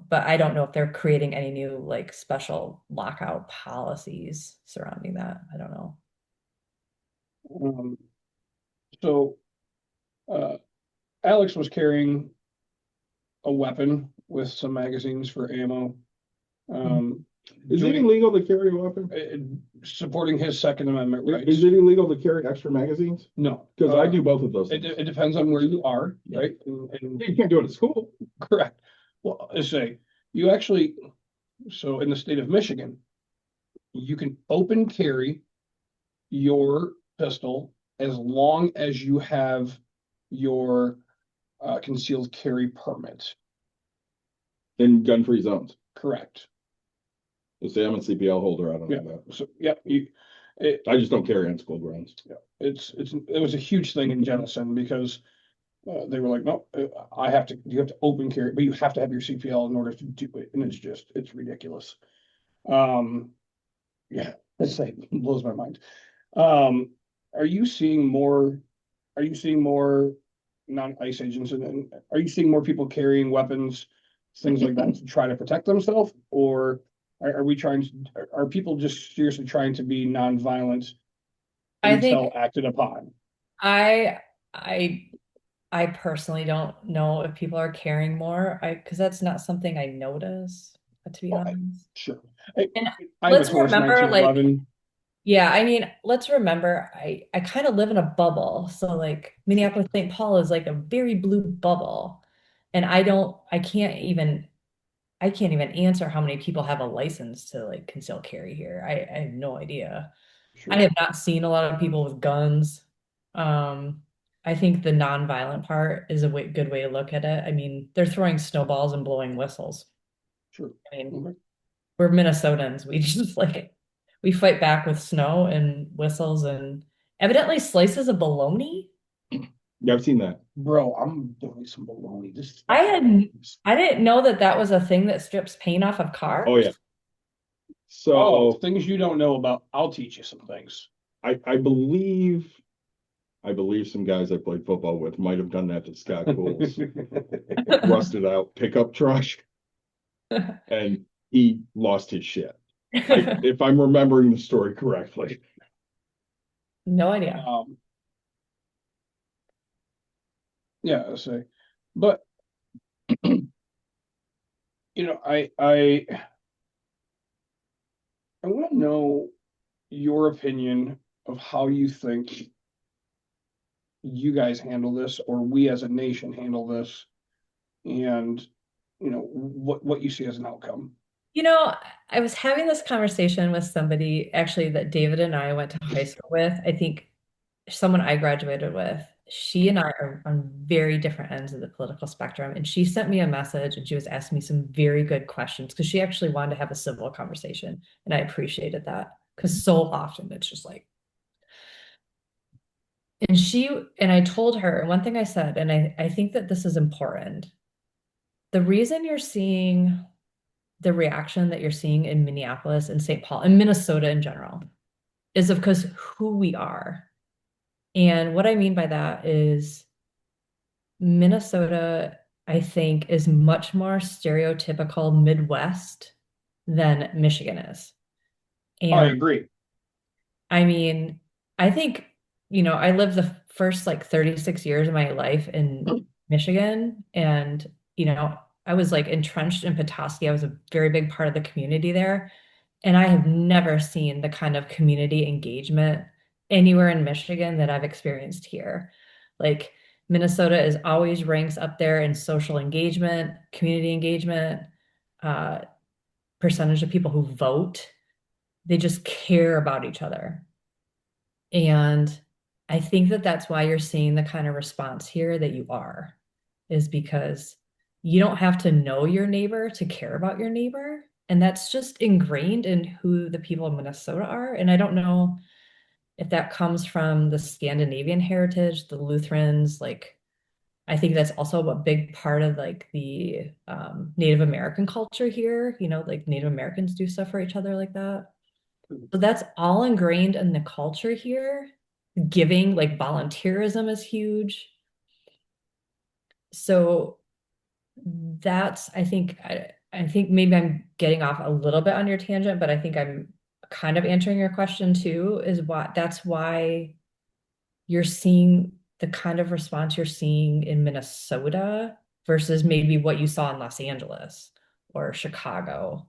but I don't know if they're creating any new like special lockout policies surrounding that. I don't know. Um, so, uh, Alex was carrying a weapon with some magazines for ammo. Is it Doing, illegal to carry a weapon? supporting his Second Amendment rights. Is it illegal to carry extra magazines? No, Because I do both of those It, things. it depends on where you are, Yeah. right? And You can't do it at school. correct. Well, I say you actually, so in the state of Michigan, you can open carry your pistol as long as you have your concealed carry permit. In gun-free zones. Correct. You see, I'm a CPL holder. I don't Yeah. know that. So, yeah, I just don't carry on school grounds. it was a huge thing in Jenison because they were like, no, you have to open carry, but you have to have your CPL in order to do it. And it's ridiculous. Yeah, it's like, it blows my mind. Um, are you seeing more non-ICE agents and are you seeing more people carrying weapons, things like that to try to protect themselves? Or are people just seriously trying to be non-violent I think until acted upon? I I I personally don't know if people are caring more. Because that's not something I notice, to be Well, honest. sure. And I have a let's Taurus remember, like, 1911. yeah, I mean, let's remember, I kind of live in a bubble. So like Minneapolis, St. Paul is like a very blue bubble. And I can't even answer how many people have a license to like conceal carry here. I have no idea. I Sure, have not seen a lot of people with guns. Um, I think the nonviolent part is a good way to look at it. I mean, they're throwing snowballs and blowing whistles. sure. I mean, Okay. we're Minnesotans. We just like we fight back with snow and whistles and evidently slices of bologna. Yeah, I've seen that. Bro, I'm doing some baloney. I didn't know that that was a thing that strips paint off of cars. Oh yeah. Oh, So things you don't know about. I'll teach you some things. I believe some guys I played football with might have done that to Scott Cool's rusted out pickup truck, and he lost his shit. If I'm remembering the story correctly. No idea. Yeah, I say, but I want to know your opinion of how you think you guys handle this, or we as a nation handle this, and what you see as an outcome. You know, I was having this conversation with somebody actually that David and I went to high school with. I think someone I graduated with. She and I are on very different ends of the political spectrum. And she sent me a message and she was asking me some very good questions because she actually wanted to have a civil conversation. And I appreciated that because so often it's just like, and I told her, and one thing I said, and I think that this is important. The reason you're seeing the reaction that you're seeing in Minneapolis and St. Paul and Minnesota in general is because who we are. And what I mean by that is Minnesota, I think, is much more stereotypical Midwest than Michigan is. I And agree. I mean, I think, I lived the first like 36 years of my life in Michigan, and, I was like entrenched in Petoskey. I was a very big part of the community there. And I have never seen the kind of community engagement anywhere in Michigan that I've experienced here. Like Minnesota is always ranks up there in social engagement, community engagement, uh, percentage of people who vote. They just care about each other. And I think that that's why you're seeing the kind of response here that you are, is because you don't have to know your neighbor to care about your neighbor. And that's just ingrained in who the people of Minnesota are. And I don't know if that comes from the Scandinavian heritage, the Lutherans, like I think that's also a big part of like the Native American culture here, like Native Americans do stuff for each other like that. So that's all ingrained in the culture here. Giving, like volunteerism is huge. So that's, I think maybe I'm getting off a little bit on your tangent, but I think I'm kind of answering your question too, is that's why you're seeing the kind of response you're seeing in Minnesota versus maybe what you saw in Los Angeles or Chicago,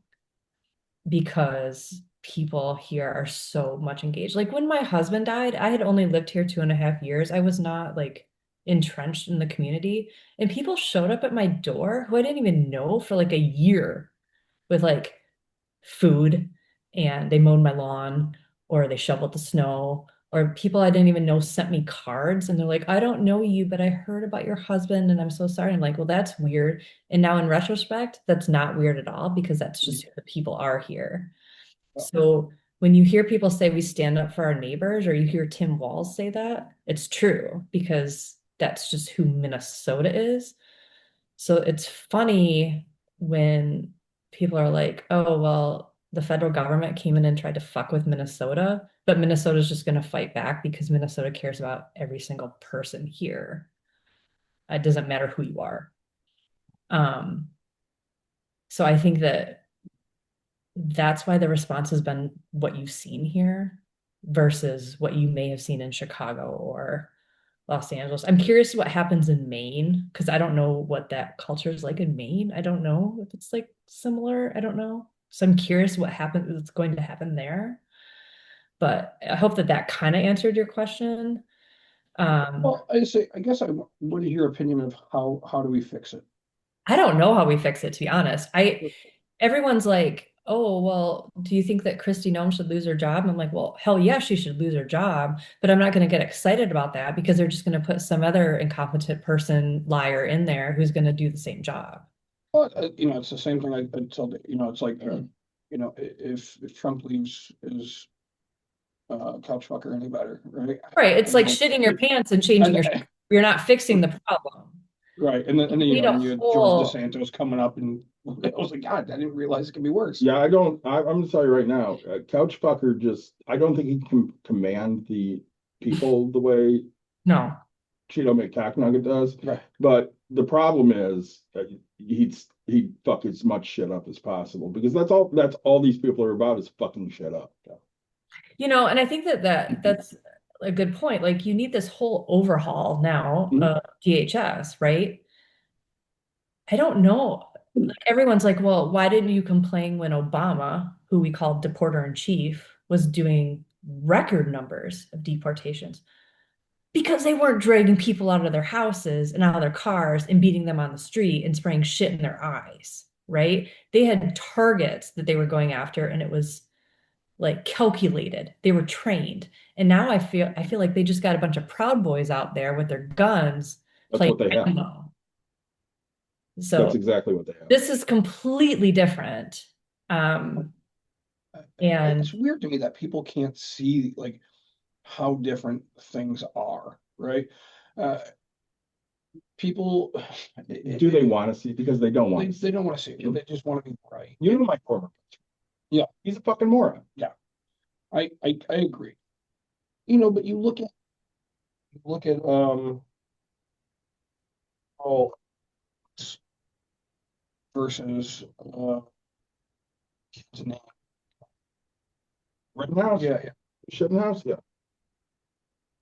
because people here are so much engaged. Like when my husband died, I had only lived here 2.5 years. I was not like entrenched in the community, and people showed up at my door who I didn't even know for like a year with like food, and they mowed my lawn or they shoveled the snow or people I didn't even know sent me cards and they're like, I don't know you, but I heard about your husband and I'm so sorry. I'm like, well, that's weird. And now in retrospect, that's not weird at all because that's just who the people are here. So when you hear people say we stand up for our neighbors, or you hear Tim Walz say that, it's true because that's just who Minnesota is. So it's funny when people are like, oh, well, the federal government came in and tried to fuck with Minnesota, but Minnesota's just going to fight back because Minnesota cares about every single person here. It doesn't matter who you are. Um, so I think that that's why the response has been what you've seen here versus what you may have seen in Chicago or Los Angeles. I'm curious what happens in Maine because I don't know what that culture is like in Maine. I don't know if it's like similar. I don't know. So I'm curious what happens, what's going to happen there. But I hope that that kind of answered your question. Well, I guess I want to hear your opinion of how do we fix it? I don't know how we fix it, to be honest. Everyone's like, oh, well, do you think that Kristi Noem should lose her job? And I'm like, well, hell yeah, she should lose her job, but I'm not going to get excited about that because they're just going to put some other incompetent person, liar in there who's going to do the same job. Well, it's the same thing I told it's like, if Trump leaves, is couch fucker any better, right? Right. It's like shitting your pants and changing your, And, you're not fixing the problem. right, and then We need a you had whole, George DeSantis coming up, and I was like, God, I didn't realize it could be worse. Yeah, I'm gonna tell you right now, couch fucker I don't think he can command the people the way no. Cheeto McTacknugget does. Right. But the problem is he'd fuck as much shit up as possible because that's all these people are about is fucking shit up. And I think that's a good point. Like you need this whole overhaul now Mhm. of DHS, right? I don't know. Like everyone's like, well, why didn't you complain when Obama, who we called deporter in chief, was doing record numbers of deportations? Because they weren't dragging people out of their houses and out of their cars and beating them on the street and spraying shit in their eyes, right? They had targets that they were going after, and it was like calculated. They were trained. And now I feel like they just got a bunch of Proud Boys out there with their guns That's playing what they have. Rambo. So That's exactly what they have. this is completely different. And It's weird to me that people can't see like how different things are, right? People Do they want to see? Because they don't want to see. they don't want to see it. They just want to be right. You know my former. Yeah. He's a fucking moron. I agree. But you look at oh versus what's his name? Rittenhouse? Yeah. Shittenhouse? Yeah.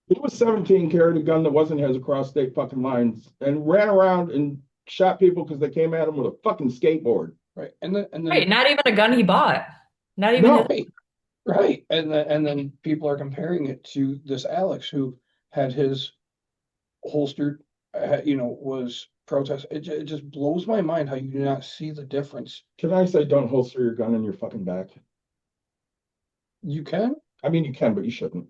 He was 17, carried a gun that wasn't his across state fucking lines, and ran around and shot people because they came at him with a fucking skateboard. Right. And then right, not even a gun he bought. Not even No. Right. And then people are comparing it to this Alex who had his holstered, was protest. It just blows my mind how you do not see the difference. Can I say don't holster your gun in your fucking back? You can. I mean, you can, but you shouldn't.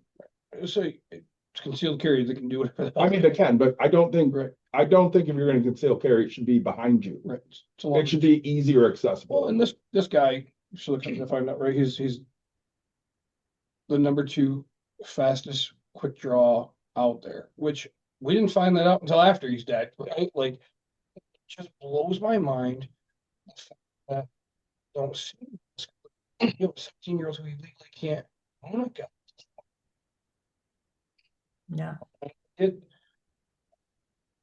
So it's concealed carry. They can do whatever. I mean, they can, but I don't think Right. if you're going to conceal carry, it should be behind you. Right. It should be easy or accessible. Well, and this guy, so if I'm not right, he's the number 2 fastest quick draw out there, which we didn't find that out until after he's dead, right? Like, it just blows my mind that don't see this. 17-year-olds who legally can't own a gun. Yeah.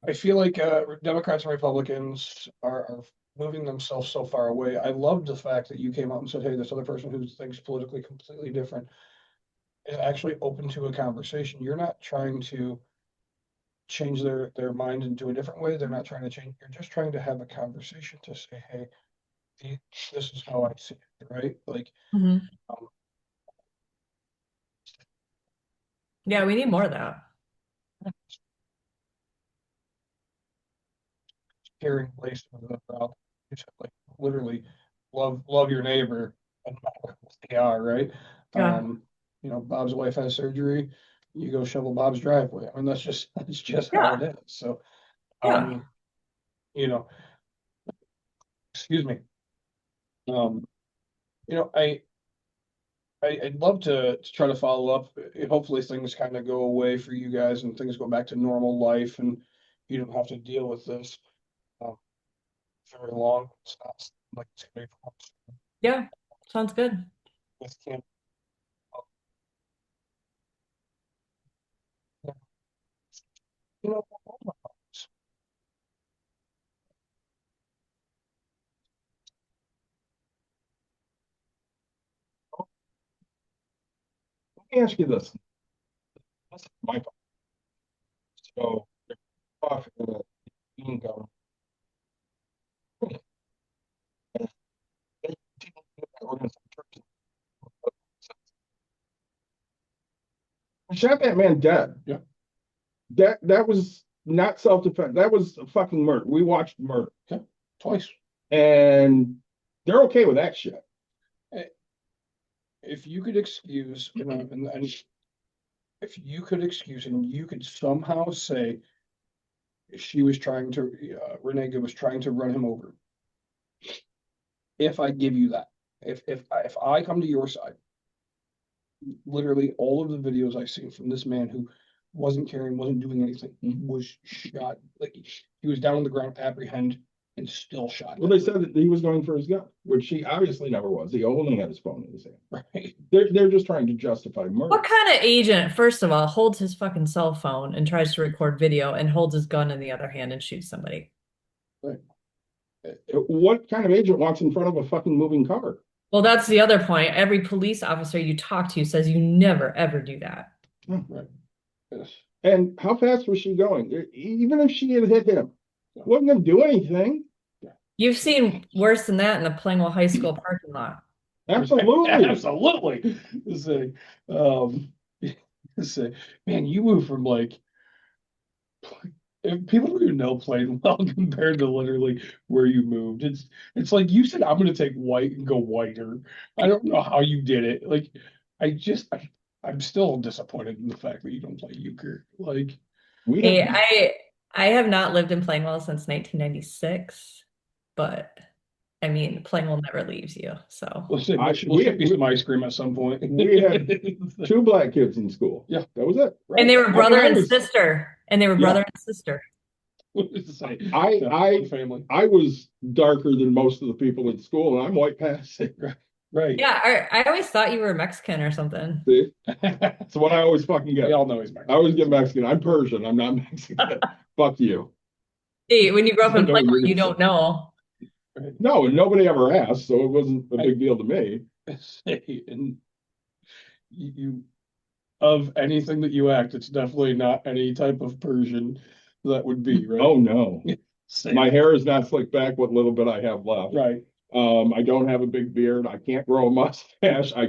I feel like Democrats and Republicans are moving themselves so far away. I loved the fact that you came out and said, hey, this other person who thinks politically completely different is actually open to a conversation. You're not trying to change their mind into a different way. They're not trying to change. You're just trying to have a conversation to say, hey, this is how I see it, right? Like, Mhm. Yeah, we need more of that. caring place of the crowd. Like literally love your neighbor and not what they are, right? Yeah. Bob's wife has surgery. go shovel Bob's driveway. I mean, that's just how it is. So, Yeah. you know, excuse me. You know, I'd love to try to follow up. Hopefully things kind of go away for you guys and things go back to normal life and you don't have to deal with this very long. It's not like it's gonna be Yeah. Sounds good. with camp. You know, Let me ask you this. This is my fault. So, off the being government. Shot that man dead. Yeah. That was not self-defense. That was a fucking murder. We watched murder. twice. And they're okay with that shit. If you could excuse, and if you could excuse and you could somehow say she was trying to, Renega was trying to run him over. If I give you that, if I come to your side, literally all of the videos I've seen from this man who wasn't carrying, wasn't doing anything, was shot. Like he was down on the ground, apprehend, and still shot. Well, they said that he was going for his gun, which he obviously never was. He only had his phone in his hand. Right. They're just trying to justify murder. What kind of agent, first of all, holds his fucking cell phone and tries to record video and holds his gun in the other hand and shoots somebody? What kind of agent walks in front of a fucking moving car? Well, that's the other point. Every police officer you talk to says you never, ever do that. Right. Yes. And how fast was she going? Even if she had hit him, wasn't gonna do anything. You've seen worse than that in the Plainwell High School parking lot. Absolutely. Absolutely. Say, man, you move from like, if people don't even know Plainwell compared to literally where you moved. It's like you said, I'm gonna take white and go whiter. I don't know how you did it. Like, I'm still disappointed in the fact that you don't play euchre. Like, Hey, I have not lived in Plainwell since 1996, but I mean, Plainwell never leaves you. So we'll get me some ice cream at some point. We had 2 black kids in school. Yeah. That was it. Right? and they were brother I and was- sister, and they were brother and sister. Family. I was darker than most of the people in school, and I'm white passing. Right. Yeah, I always thought you were Mexican or something. See? That's what I always fucking get. We all know he's I Mexican. always get Mexican. I'm Persian. I'm not Mexican. Fuck you. Hey, when you grow up in No, you're Plainwell, gonna you don't say- know. No, and nobody ever asked, so it wasn't a big deal to me. And you of anything that you act, it's definitely not any type of Persian that would be, right? Oh no. Same. My hair is not slicked back what little bit I have left. Right. I don't have a big beard. I can't grow a mustache. I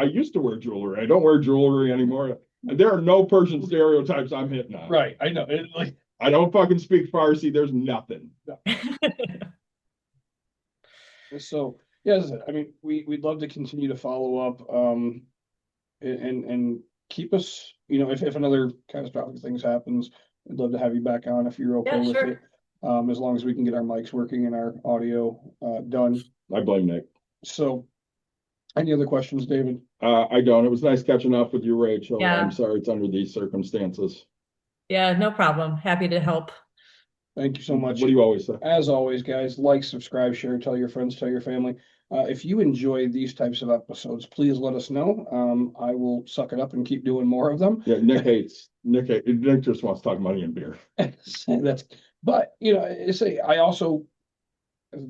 used to wear jewelry. I don't wear jewelry anymore. There are no Persian stereotypes I'm hitting on. Right. I know. It, like, I don't fucking speak Farsi. There's nothing. so yeah, as I said, I mean, we'd love to continue to follow up, and keep us, if another catastrophic things happens, I'd love to have you back on if you're okay Yeah, with sure. it. As long as we can get our mics working and our audio done. I blame Nick. So, any other questions, David? I don't. It was nice catching up with you, Rachel. Yeah. I'm sorry it's under these circumstances. Yeah, no problem. Happy to help. Thank you so much. What do you always say? As always, guys, like, subscribe, share, tell your friends, tell your family. If you enjoy these types of episodes, please let us know. I will suck it up and keep doing more of them. Yeah, Nick just wants to talk money and beer. But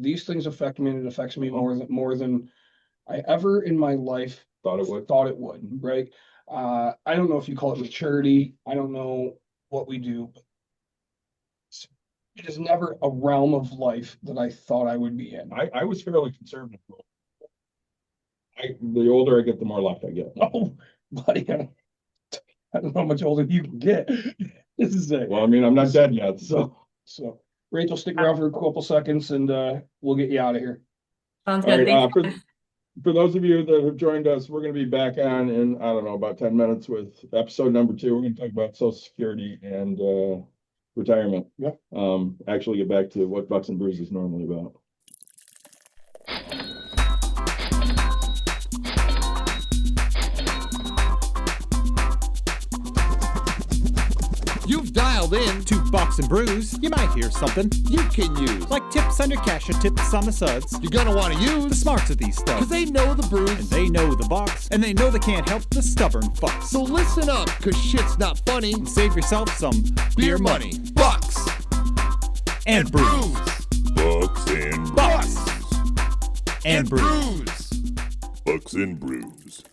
these things affect me, and it affects me more than I ever in my life Thought it would. right? I don't know if you call it maturity. I don't know what we do, but it is never a realm of life that I thought I would be in. I was fairly conservative. The older I get, the more left I get. Oh, buddy, I don't know how much older you can get. This is it. Well, I mean, I'm not dead yet, so. So Rachel, stick around for a couple seconds and we'll get you out of here. Sounds All good. right, Thanks. for those of you that have joined us, we're going to be back on in, I don't know, about 10 minutes with episode number 2. We're going to talk about Social Security and retirement. Yeah. Actually get back to what Bucks and Brews is normally about. You've dialed in. To Bucks and Brews, you might hear something You can use. like tips on your cash or tips on the suds. You're gonna want to The use. smarts of these stuff. Cause they know the And brews. they know the Bucks, and they know they can't help the stubborn fucks. So listen up, cause shit's not funny. Save yourself some Beer money. Bucks. and brews. Bucks and Bucks and brews. Brews. Bucks and Brews.